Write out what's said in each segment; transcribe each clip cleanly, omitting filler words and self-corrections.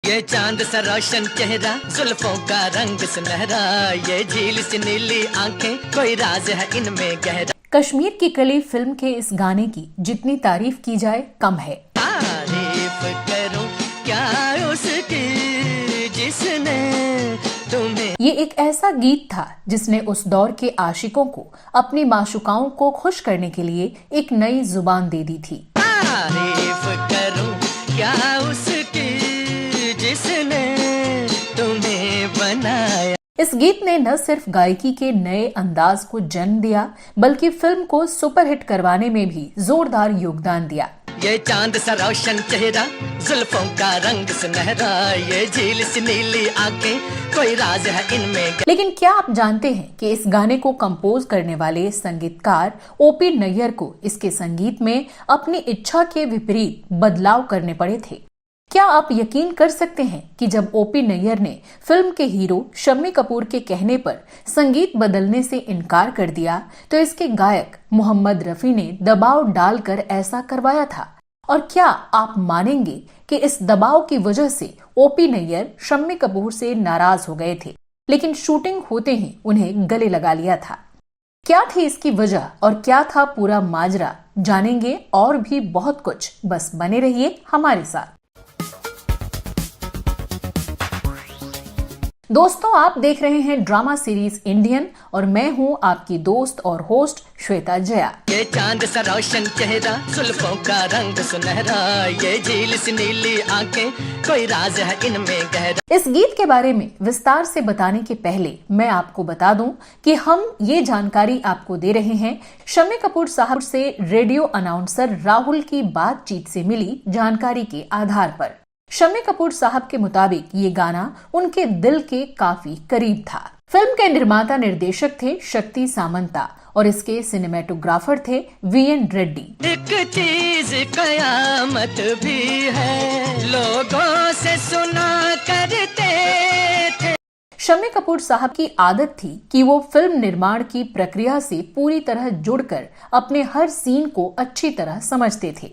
ये चांद सा रोशन चेहरा, जुल्फों का रंग सुनहरा, ये झील सी नीली आंखें, कोई राज है इनमें गहरा। कश्मीर की कली फिल्म के इस गाने की जितनी तारीफ की जाए कम है। तारीफ करूं क्या उसकी जिसने तुम्हें। ये एक ऐसा गीत था जिसने उस दौर के आशिकों को अपनी माशुकाओं को खुश करने के लिए एक नई जुबान दे दी थी। तारीफ करूं क्या उसकी जिसने तुम्हें बनाया। इस गीत ने न सिर्फ गायकी के नए अंदाज को जन्म दिया, बल्कि फिल्म को सुपरहिट करवाने में भी जोरदार योगदान दिया। ये चांद सा रोशन चेहरा, जुल्फों का रंग सुनहरा, ये झील सी नीली आंखें, कोई राज है इनमें। लेकिन क्या आप जानते हैं कि इस गाने को कंपोज करने वाले संगीतकार ओपी नैयर को इसके संगीत में अपनी इच्छा के विपरीत बदलाव करने पड़े थे? क्या आप यकीन कर सकते हैं कि जब ओपी नैयर ने फिल्म के हीरो शम्मी कपूर के कहने पर संगीत बदलने से इनकार कर दिया, तो इसके गायक मोहम्मद रफी ने दबाव डालकर ऐसा करवाया था। और क्या आप मानेंगे कि इस दबाव की वजह से ओपी नैयर शम्मी कपूर से नाराज हो गए थे, लेकिन शूटिंग होते ही उन्हें गले लगा लिया था। क्या थी इसकी वजह और क्या था पूरा माजरा, जानेंगे और भी बहुत कुछ। बस बने रहिए हमारे साथ। दोस्तों, आप देख रहे हैं ड्रामा सीरीज इंडियन और मैं हूं आपकी दोस्त और होस्ट श्वेता जया। ये चांद सा रोशन चेहरा, जुल्फों का रंग सुनहरा, ये झील सी नीली आंखें, कोई राज है इनमें गहरा। इस गीत के बारे में विस्तार से बताने के पहले मैं आपको बता दूं कि हम ये जानकारी आपको दे रहे हैं शम्मी कपूर साहब से रेडियो अनाउंसर राहुल की बातचीत से मिली जानकारी के आधार पर। शम्मी कपूर साहब के मुताबिक ये गाना उनके दिल के काफी करीब था। फिल्म के निर्माता निर्देशक थे शक्ति सामंता और इसके सिनेमेटोग्राफर थे वीएन रेड्डी। एक चीज कयामत भी है, लोगों से सुना करते थे। शम्मी कपूर साहब की आदत थी कि वो फिल्म निर्माण की प्रक्रिया से पूरी तरह जुड़कर अपने हर सीन को अच्छी तरह समझते थे।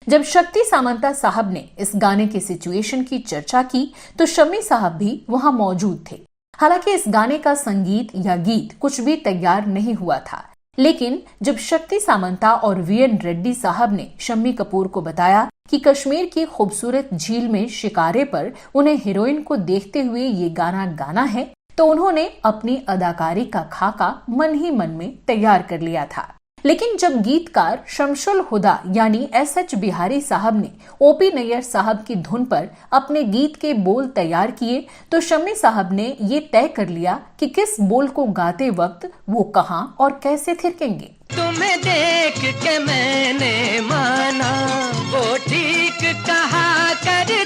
जब शक्ति सामंता साहब ने इस गाने की सिचुएशन की चर्चा की तो शम्मी साहब भी वहां मौजूद थे। हालांकि इस गाने का संगीत या गीत कुछ भी तैयार नहीं हुआ था, लेकिन जब शक्ति सामंता और वीएन रेड्डी साहब ने शम्मी कपूर को बताया कि कश्मीर की खूबसूरत झील में शिकारे पर उन्हें हीरोइन को देखते हुए ये गाना गाना है, तो उन्होंने अपनी अदाकारी का खाका मन ही मन में तैयार कर लिया था। लेकिन जब गीतकार शमशुल हुदा यानी एसएच बिहारी साहब ने ओपी नैयर साहब की धुन पर अपने गीत के बोल तैयार किए, तो शम्मी साहब ने ये तय कर लिया कि किस बोल को गाते वक्त वो कहां और कैसे थिरकेंगे। तुम्हें देख के मैंने माना, वो ठीक कहा करते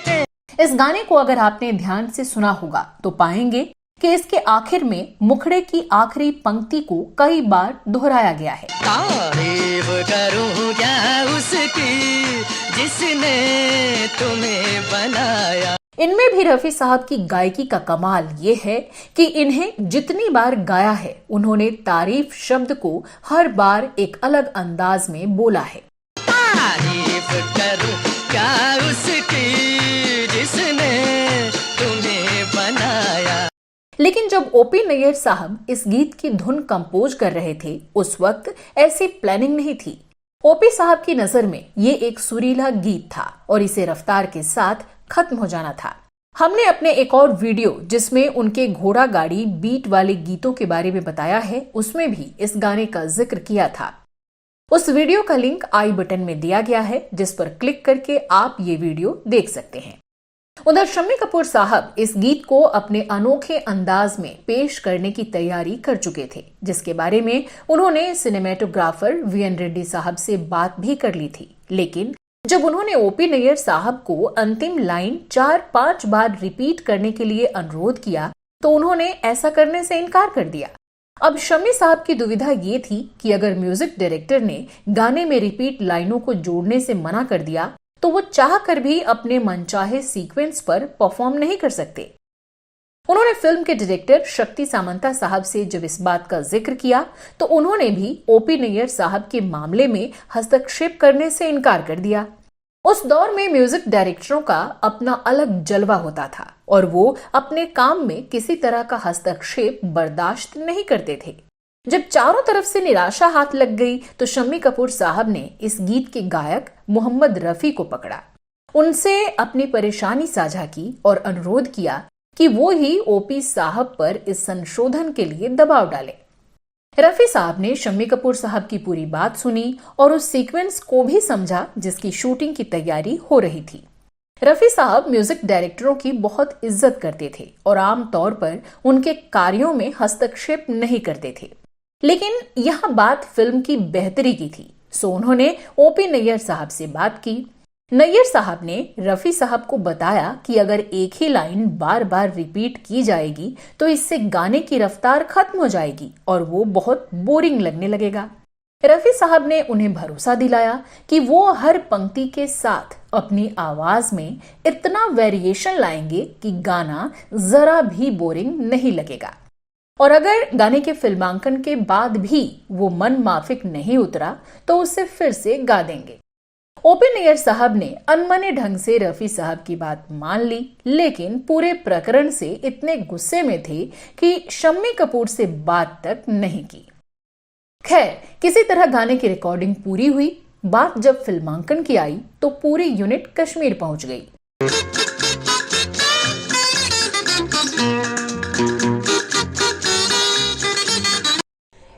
थे। इस गाने को अगर आपने ध्यान से सुना होगा तो पाएंगे कि इसके आखिर में मुखड़े की आखिरी पंक्ति को कई बार दोहराया गया है। तारीफ करूं क्या उसकी जिसने तुम्हें बनाया। इनमें भी रफी साहब की गायकी का कमाल ये है कि इन्हें जितनी बार गाया है उन्होंने तारीफ शब्द को हर बार एक अलग अंदाज में बोला है। तारीफ करूं क्या उसकी जिसने तुम्हें बनाया। लेकिन जब ओपी नैयर साहब इस गीत की धुन कंपोज कर रहे थे उस वक्त ऐसी प्लानिंग नहीं थी। ओपी साहब की नजर में ये एक सुरीला गीत था और इसे रफ्तार के साथ खत्म हो जाना था। हमने अपने एक और वीडियो जिसमें उनके घोड़ा गाड़ी बीट वाले गीतों के बारे में बताया है, उसमें भी इस गाने का जिक्र किया था। उस वीडियो का लिंक आई बटन में दिया गया है, जिस पर क्लिक करके आप ये वीडियो देख सकते हैं। उधर शम्मी कपूर साहब इस गीत को अपने अनोखे अंदाज में पेश करने की तैयारी कर चुके थे, जिसके बारे में उन्होंने सिनेमेटोग्राफर वीएन रेड्डी साहब से बात भी कर ली थी। लेकिन जब उन्होंने ओपी नैयर साहब को अंतिम लाइन 4-5 बार रिपीट करने के लिए अनुरोध किया तो उन्होंने ऐसा करने से इनकार कर दिया। अब शम्मी साहब की दुविधा ये थी कि अगर म्यूजिक डायरेक्टर ने गाने में रिपीट लाइनों को जोड़ने से मना कर दिया तो वो चाह कर भी अपने मनचाहे सीक्वेंस पर परफॉर्म नहीं कर सकते। उन्होंने फिल्म के डायरेक्टर शक्ति सामंता साहब से जब इस बात का जिक्र किया तो उन्होंने भी ओपी नैयर साहब के मामले में हस्तक्षेप करने से इनकार कर दिया। उस दौर में म्यूजिक डायरेक्टरों का अपना अलग जलवा होता था और वो अपने काम में किसी तरह का हस्तक्षेप बर्दाश्त नहीं करते थे। जब चारों तरफ से निराशा हाथ लग गई तो शम्मी कपूर साहब ने इस गीत के गायक मोहम्मद रफी को पकड़ा, उनसे अपनी परेशानी साझा की और अनुरोध किया कि वो ही ओपी साहब पर इस संशोधन के लिए दबाव डालें। रफी साहब ने शम्मी कपूर साहब की पूरी बात सुनी और उस सीक्वेंस को भी समझा जिसकी शूटिंग की तैयारी हो रही थी। रफी साहब म्यूजिक डायरेक्टरों की बहुत इज्जत करते थे और आम तौर पर उनके कार्यों में हस्तक्षेप नहीं करते थे, लेकिन यह बात फिल्म की बेहतरी की थी, सो उन्होंने ओपी नैयर साहब से बात की। नैयर साहब ने रफी साहब को बताया कि अगर एक ही लाइन बार बार रिपीट की जाएगी तो इससे गाने की रफ्तार खत्म हो जाएगी और वो बहुत बोरिंग लगने लगेगा। रफी साहब ने उन्हें भरोसा दिलाया कि वो हर पंक्ति के साथ अपनी आवाज में इतना वेरिएशन लाएंगे कि गाना जरा भी बोरिंग नहीं लगेगा, और अगर गाने के फिल्मांकन के बाद भी वो मन माफिक नहीं उतरा तो उसे फिर से गा देंगे। ओपी नैयर साहब ने अनमने ढंग से रफी साहब की बात मान ली, लेकिन पूरे प्रकरण से इतने गुस्से में थे कि शम्मी कपूर से बात तक नहीं की। खैर, किसी तरह गाने की रिकॉर्डिंग पूरी हुई। बात जब फिल्मांकन की आई तो पूरी यूनिट कश्मीर पहुंच गई।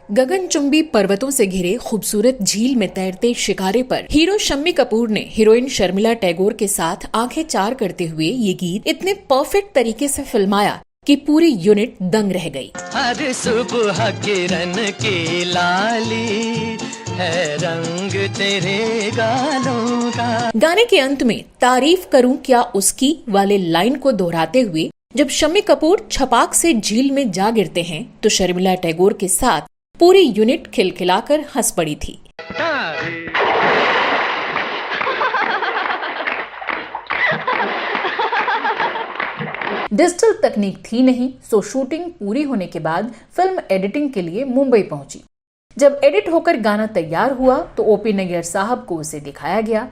गगनचुंबी पर्वतों से घिरे खूबसूरत झील में तैरते शिकारे पर हीरो शम्मी कपूर ने हीरोइन शर्मिला टैगोर के साथ आंखें चार करते हुए ये गीत इतने परफेक्ट तरीके से फिल्माया कि पूरी यूनिट दंग रह गई। हर सुबह किरण की लाली है रंग तेरे गालों का। गाने के अंत में तारीफ करूं क्या उसकी वाले लाइन को दोहराते हुए जब शम्मी कपूर छपाक से झील में जा गिरते हैं तो शर्मिला टैगोर के साथ पूरी यूनिट खिलखिलाकर हंस पड़ी थी। डिजिटल तकनीक थी नहीं, सो शूटिंग पूरी होने के बाद फिल्म एडिटिंग के लिए मुंबई पहुंची। जब एडिट होकर गाना तैयार हुआ तो ओपी नैयर साहब को उसे दिखाया गया।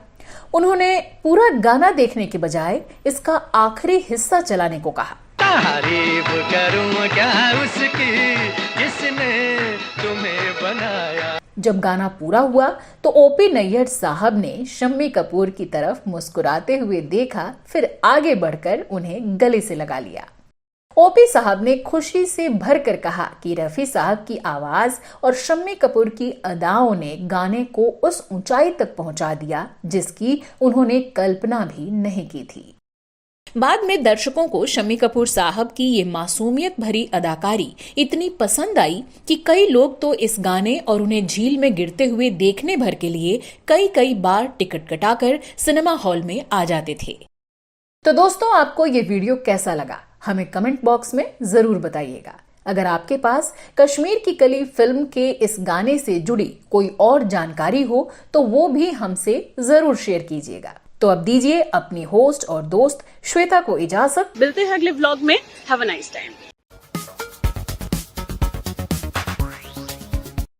उन्होंने पूरा गाना देखने के बजाय इसका आखिरी हिस्सा चलाने को कहा। तारीफ करूं क्या उसकी जिसने तुम्हें बनाया। जब गाना पूरा हुआ तो ओपी नैयर साहब ने शम्मी कपूर की तरफ मुस्कुराते हुए देखा, फिर आगे बढ़कर उन्हें गले से लगा लिया। ओपी साहब ने खुशी से भरकर कहा कि रफी साहब की आवाज और शम्मी कपूर की अदाओं ने गाने को उस ऊंचाई तक पहुंचा दिया जिसकी उन्होंने कल्पना भी नहीं की थी। बाद में दर्शकों को शम्मी कपूर साहब की ये मासूमियत भरी अदाकारी इतनी पसंद आई कि कई लोग तो इस गाने और उन्हें झील में गिरते हुए देखने भर के लिए कई बार टिकट कटाकर सिनेमा हॉल में आ जाते थे। तो दोस्तों, आपको ये वीडियो कैसा लगा हमें कमेंट बॉक्स में जरूर बताइएगा। अगर आपके पास कश्मीर की कली फिल्म के इस गाने से जुड़ी कोई और जानकारी हो तो वो भी हमसे जरूर शेयर कीजिएगा। तो अब दीजिए अपनी होस्ट और दोस्त श्वेता को इजाजत। मिलते हैं अगले व्लॉग में। Have a nice time.